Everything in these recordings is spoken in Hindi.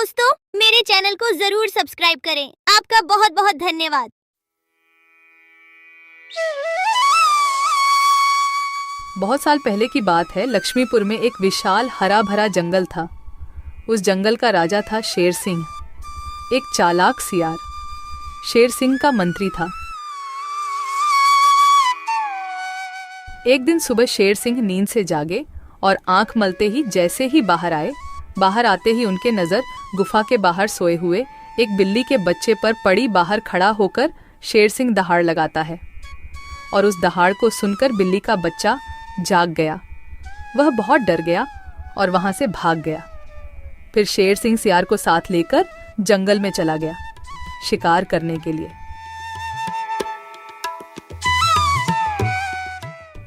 दोस्तों, मेरे चैनल को जरूर सब्सक्राइब करें। आपका बहुत बहुत धन्यवाद। बहुत साल पहले की बात है। लक्ष्मीपुर में एक विशाल हरा भरा जंगल था। उस जंगल का राजा था शेर सिंह, एक चालाक सियार। शेर सिंह का मंत्री था। एक दिन सुबह शेर सिंह नींद से जागे और आंख मलते ही जैसे ही बाहर आते ही उनके नजर गुफा के बाहर सोए हुए एक बिल्ली के बच्चे पर पड़ी। बाहर खड़ा होकर शेर सिंह दहाड़ लगाता है और उस दहाड़ को सुनकर बिल्ली का बच्चा जाग गया। वह बहुत डर गया और वहां से भाग गया। फिर शेर सिंह सियार को साथ लेकर जंगल में चला गया शिकार करने के लिए।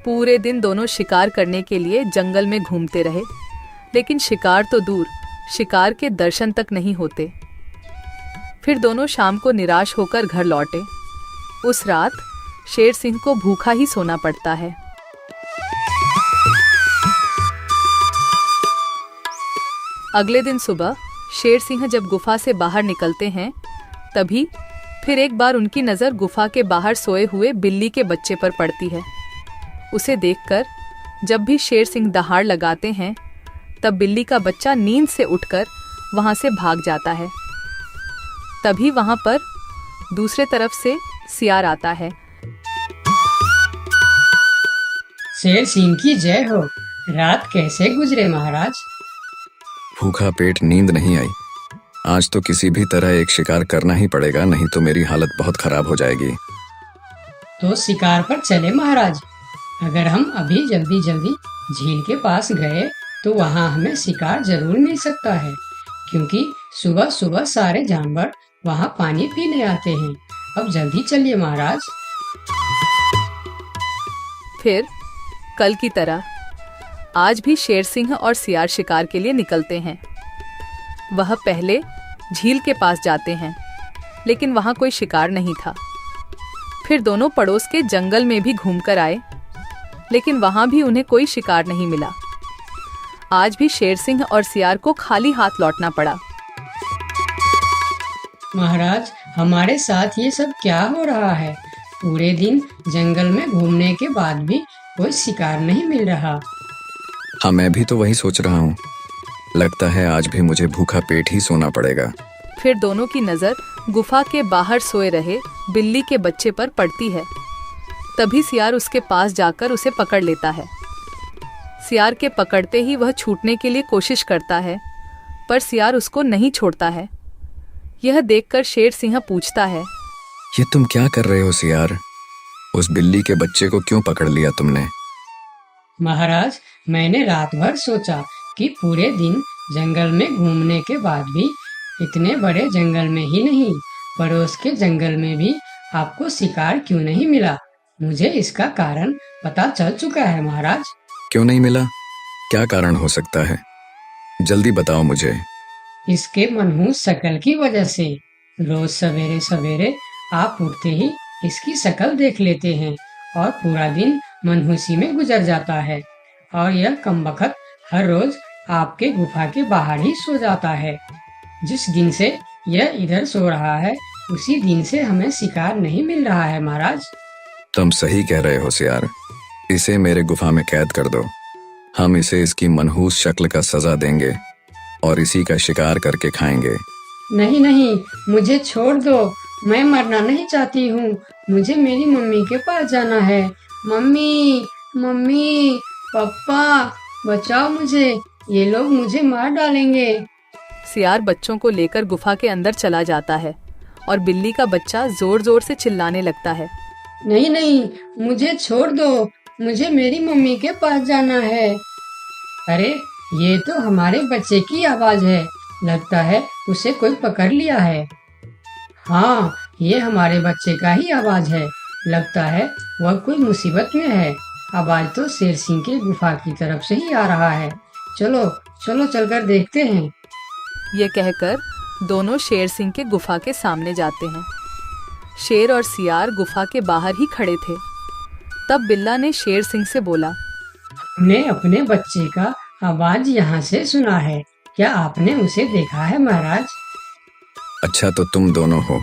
पूरे दिन दोनों शिकार करने के लिए जंगल में घूमते रहे, लेकिन शिकार तो दूर, शिकार के दर्शन तक नहीं होते। फिर दोनों शाम को निराश होकर घर लौटे। उस रात शेर सिंह को भूखा ही सोना पड़ता है। अगले दिन सुबह शेर सिंह जब गुफा से बाहर निकलते हैं, तभी फिर एक बार उनकी नजर गुफा के बाहर सोए हुए बिल्ली के बच्चे पर पड़ती है। उसे देखकर जब भी शेर सिंह दहाड़ लगाते हैं, तब बिल्ली का बच्चा नींद से उठकर वहां से भाग जाता है। तभी वहां पर दूसरे तरफ से सियार आता है। शेर सिंह की जय हो। रात कैसे गुजरे महाराज? भूखा पेट, नींद नहीं आई। आज तो किसी भी तरह एक शिकार करना ही पड़ेगा, नहीं तो मेरी हालत बहुत खराब हो जाएगी। तो शिकार पर चले महाराज। अगर हम अभी जल्दी झील के पास गए तो वहाँ हमें शिकार जरूर मिल सकता है, क्योंकि सुबह सुबह सारे जानवर वहाँ पानी पीने आते हैं। अब जल्दी चलिए महाराज। फिर कल की तरह आज भी शेर सिंह और सियार शिकार के लिए निकलते हैं। वह पहले झील के पास जाते हैं, लेकिन वहां कोई शिकार नहीं था। फिर दोनों पड़ोस के जंगल में भी घूमकर आए, लेकिन वहां भी उन्हें कोई शिकार नहीं मिला। आज भी शेर सिंह और सियार को खाली हाथ लौटना पड़ा। महाराज, हमारे साथ ये सब क्या हो रहा है? पूरे दिन जंगल में घूमने के बाद भी कोई शिकार नहीं मिल रहा। हाँ, मैं भी तो वही सोच रहा हूँ। लगता है आज भी मुझे भूखा पेट ही सोना पड़ेगा। फिर दोनों की नजर गुफा के बाहर सोए रहे बिल्ली के बच्चे पर पड़ती है। तभी सियार उसके पास जाकर उसे पकड़ लेता है। सियार के पकड़ते ही वह छूटने के लिए कोशिश करता है, पर सियार उसको नहीं छोड़ता है। यह देखकर शेर सिंह पूछता है, ये तुम क्या कर रहे हो सियार? उस बिल्ली के बच्चे को क्यों पकड़ लिया तुमने? महाराज, मैंने रात भर सोचा कि पूरे दिन जंगल में घूमने के बाद भी इतने बड़े जंगल में ही नहीं, पड़ोस के जंगल में भी आपको शिकार क्यों नहीं मिला। मुझे इसका कारण पता चल चुका है महाराज। क्यों नहीं मिला? क्या कारण हो सकता है? जल्दी बताओ मुझे। इसके मनहूस शक्ल की वजह से। रोज सवेरे सवेरे आप उठते ही इसकी शक्ल देख लेते हैं और पूरा दिन मनहूसी में गुजर जाता है। और यह कमबख्त हर रोज आपके गुफा के बाहर ही सो जाता है। जिस दिन से यह इधर सो रहा है, उसी दिन से हमें शिकार नहीं मिल रहा है महाराज। तुम सही कह रहे हो सियार। इसे मेरे गुफा में कैद कर दो। हम इसे इसकी मनहूस शक्ल का सजा देंगे और इसी का शिकार करके खाएंगे। नहीं नहीं, मुझे छोड़ दो। मैं मरना नहीं चाहती हूँ। मुझे मेरी मम्मी के पास जाना है। मम्मी, मम्मी, पापा, बचाओ मुझे। ये लोग मुझे मार डालेंगे। सियार बच्चों को लेकर गुफा के अंदर चला जाता है और बिल्ली का बच्चा जोर जोर से चिल्लाने लगता है, नहीं नहीं, मुझे छोड़ दो। मुझे मेरी मम्मी के पास जाना है। अरे, ये तो हमारे बच्चे की आवाज है। लगता है उसे कोई पकड़ लिया है। हाँ, ये हमारे बच्चे का ही आवाज है। लगता है वह कोई मुसीबत में है। आवाज तो शेर सिंह के गुफा की तरफ से ही आ रहा है। चलो चलो, चलकर देखते हैं। ये कहकर दोनों शेर सिंह के गुफा के सामने जाते हैं। शेर और सियार गुफा के बाहर ही खड़े थे। तब बिल्ला ने शेर सिंह से बोला, हमने अपने बच्चे का आवाज यहाँ से सुना है। क्या आपने उसे देखा है महाराज? अच्छा तो तुम दोनों हो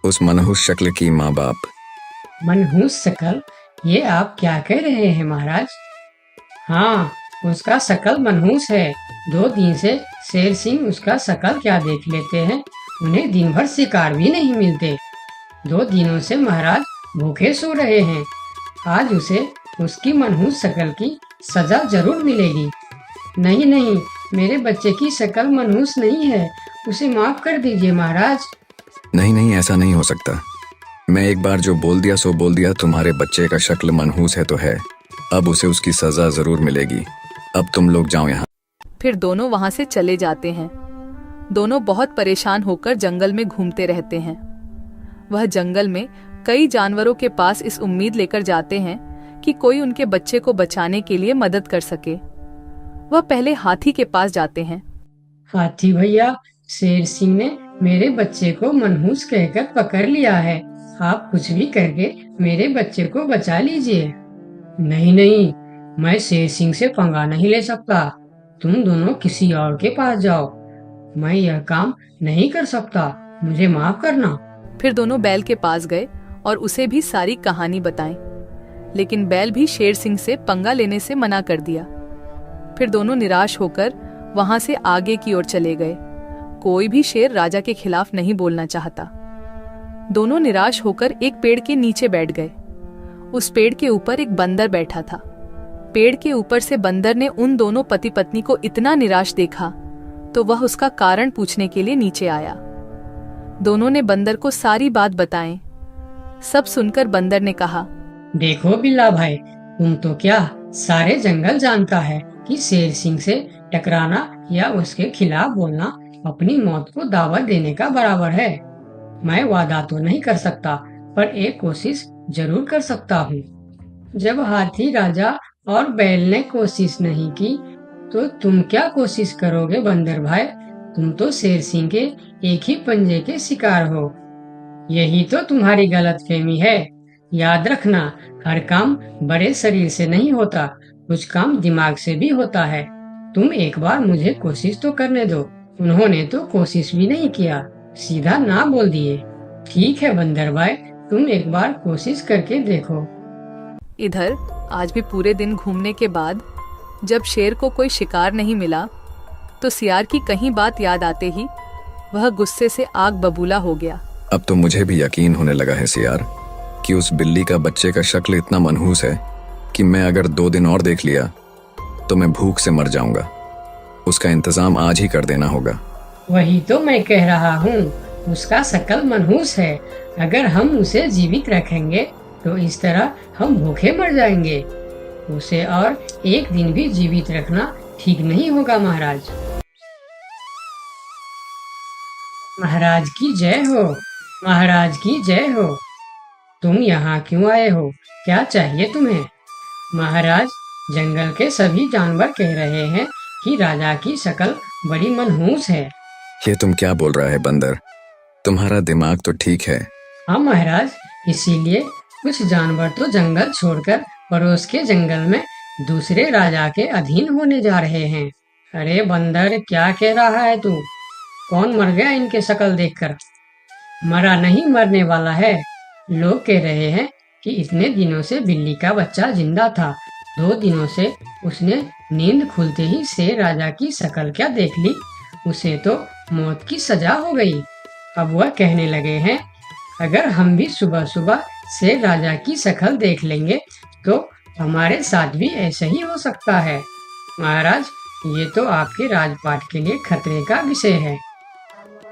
उस मनहूस शक्ल की माँ बाप। मनहूस शकल, ये आप क्या कह रहे हैं महाराज? हाँ, उसका शकल मनहूस है। 2 दिन से शेर सिंह उसका शकल क्या देख लेते हैं। उन्हें दिन भर शिकार भी नहीं मिलते। 2 दिनों से महाराज भूखे सो रहे हैं। आज उसे उसकी मनहूस शकल की सजा जरूर मिलेगी। नहीं नहीं, मेरे बच्चे की शकल मनहूस नहीं है, उसे माफ कर दीजिए महाराज। नहीं नहीं, ऐसा नहीं हो सकता। मैं एक बार जो बोल दिया सो बोल दिया। तुम्हारे बच्चे का शक्ल मनहूस है तो है, अब उसे उसकी सजा जरूर मिलेगी। अब तुम लोग जाओ यहाँ। फिर दोनों वहां से चले जाते हैं। दोनों बहुत परेशान होकर जंगल में घूमते रहते हैं। वह जंगल में कई जानवरों के पास इस उम्मीद लेकर जाते हैं कि कोई उनके बच्चे को बचाने के लिए मदद कर सके। वह पहले हाथी के पास जाते हैं। हाथी भैया, शेर सिंह ने मेरे बच्चे को मनहूस कहकर पकड़ लिया है। आप कुछ भी करके मेरे बच्चे को बचा लीजिए। नहीं नहीं, मैं शेर सिंह से पंगा नहीं ले सकता। तुम दोनों किसी और के पास जाओ। मैं यह काम नहीं कर सकता, मुझे माफ करना। फिर दोनों बैल के पास गए और उसे भी सारी कहानी बताई, लेकिन बैल भी शेर सिंह से पंगा लेने से मना कर दिया। फिर दोनों निराश होकर वहां से आगे की ओर चले गए। कोई भी शेर राजा के खिलाफ नहीं बोलना चाहता। दोनों निराश होकर एक पेड़ के नीचे बैठ गए। उस पेड़ के ऊपर एक बंदर बैठा था। पेड़ के ऊपर से बंदर ने उन दोनों पति पत्नी को इतना निराश देखा तो वह उसका कारण पूछने के लिए नीचे आया। दोनों ने बंदर को सारी बात बताई। सब सुनकर बंदर ने कहा, देखो बिल्ला भाई, तुम तो क्या सारे जंगल जानता है कि शेर सिंह से टकराना या उसके खिलाफ बोलना अपनी मौत को दावत देने का बराबर है। मैं वादा तो नहीं कर सकता, पर एक कोशिश जरूर कर सकता हूँ। जब हाथी राजा और बैल ने कोशिश नहीं की, तो तुम क्या कोशिश करोगे बंदर भाई? तुम तो शेर सिंह के एक ही पंजे के शिकार हो। यही तो तुम्हारी गलतफहमी है। याद रखना, हर काम बड़े शरीर से नहीं होता, कुछ काम दिमाग से भी होता है। तुम एक बार मुझे कोशिश तो करने दो। उन्होंने तो कोशिश भी नहीं किया, सीधा ना बोल दिए। ठीक है बंदर भाई, तुम एक बार कोशिश करके देखो। इधर आज भी पूरे दिन घूमने के बाद जब शेर को कोई शिकार नहीं मिला तो सियार की कहीं बात याद आते ही वह गुस्से से आग बबूला हो गया। अब तो मुझे भी यकीन होने लगा है सियार कि उस बिल्ली का बच्चे का शक्ल इतना मनहूस है कि मैं अगर 2 दिन और देख लिया तो मैं भूख से मर जाऊंगा। उसका इंतजाम आज ही कर देना होगा। वही तो मैं कह रहा हूँ, उसका शकल मनहूस है। अगर हम उसे जीवित रखेंगे तो इस तरह हम भूखे मर जाएंगे। उसे और एक दिन भी जीवित रखना ठीक नहीं होगा महाराज। महाराज की जय हो, महाराज की जय हो। तुम यहाँ क्यों आए हो? क्या चाहिए तुम्हें? महाराज, जंगल के सभी जानवर कह रहे हैं कि राजा की शक्ल बड़ी मनहूस है। ये तुम क्या बोल रहा है बंदर? तुम्हारा दिमाग तो ठीक है। हाँ महाराज, इसीलिए कुछ जानवर तो जंगल छोड़कर पड़ोस के जंगल में दूसरे राजा के अधीन होने जा रहे हैं। अरे बंदर, क्या कह रहा है तू? कौन मर गया इनके शक्ल देखकर? मरा नहीं, मरने वाला है। लोग कह रहे हैं कि इतने दिनों से बिल्ली का बच्चा जिंदा था। 2 दिनों से उसने नींद खुलते ही शेर राजा की शक्ल क्या देख ली, उसे तो मौत की सजा हो गई। अब वह कहने लगे हैं, अगर हम भी सुबह सुबह शेर राजा की शक्ल देख लेंगे तो हमारे साथ भी ऐसा ही हो सकता है। महाराज, ये तो आपके राजपाट के लिए खतरे का विषय है।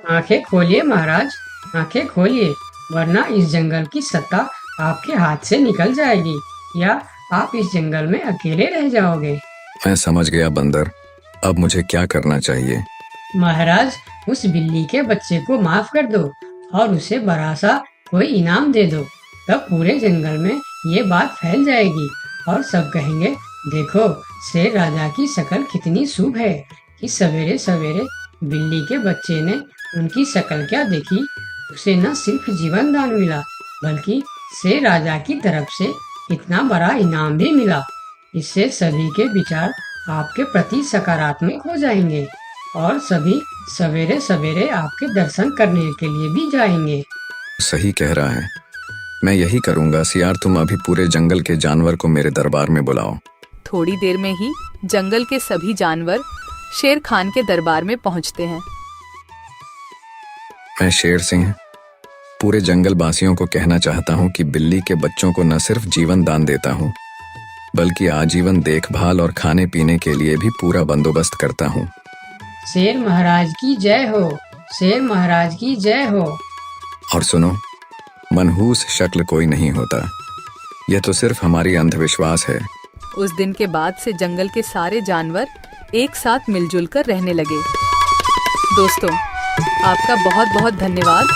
आंखें खोलिए महाराज, आंखें खोलिए, वरना इस जंगल की सत्ता आपके हाथ से निकल जाएगी या आप इस जंगल में अकेले रह जाओगे। मैं समझ गया बंदर, अब मुझे क्या करना चाहिए? महाराज, उस बिल्ली के बच्चे को माफ कर दो और उसे बड़ा सा कोई इनाम दे दो। तब पूरे जंगल में ये बात फैल जाएगी और सब कहेंगे, देखो शेर राजा की शक्ल कितनी शुभ है कि सवेरे सवेरे बिल्ली के बच्चे ने उनकी शक्ल क्या देखी, उसे न सिर्फ जीवन दान मिला बल्कि शेर राजा की तरफ से इतना बड़ा इनाम भी मिला। इससे सभी के विचार आपके प्रति सकारात्मक हो जाएंगे। और सभी सवेरे सवेरे आपके दर्शन करने के लिए भी जाएंगे। सही कह रहा है, मैं यही करूंगा। सियार, तुम अभी पूरे जंगल के जानवर को मेरे दरबार में बुलाओ। थोड़ी देर में ही जंगल के सभी जानवर शेर खान के दरबार में पहुंचते हैं। मैं शेर सिंह पूरे जंगल वासियों को कहना चाहता हूँ कि बिल्ली के बच्चों को न सिर्फ जीवन दान देता हूँ, बल्कि आजीवन देखभाल और खाने पीने के लिए भी पूरा बंदोबस्त करता हूँ। शेर महाराज की जय हो, शेर महाराज की जय हो। और सुनो, मनहूस शक्ल कोई नहीं होता, यह तो सिर्फ हमारी अंधविश्वास है। उस दिन के बाद से जंगल के सारे जानवर एक साथ मिलजुल कर रहने लगे। दोस्तों, आपका बहुत बहुत धन्यवाद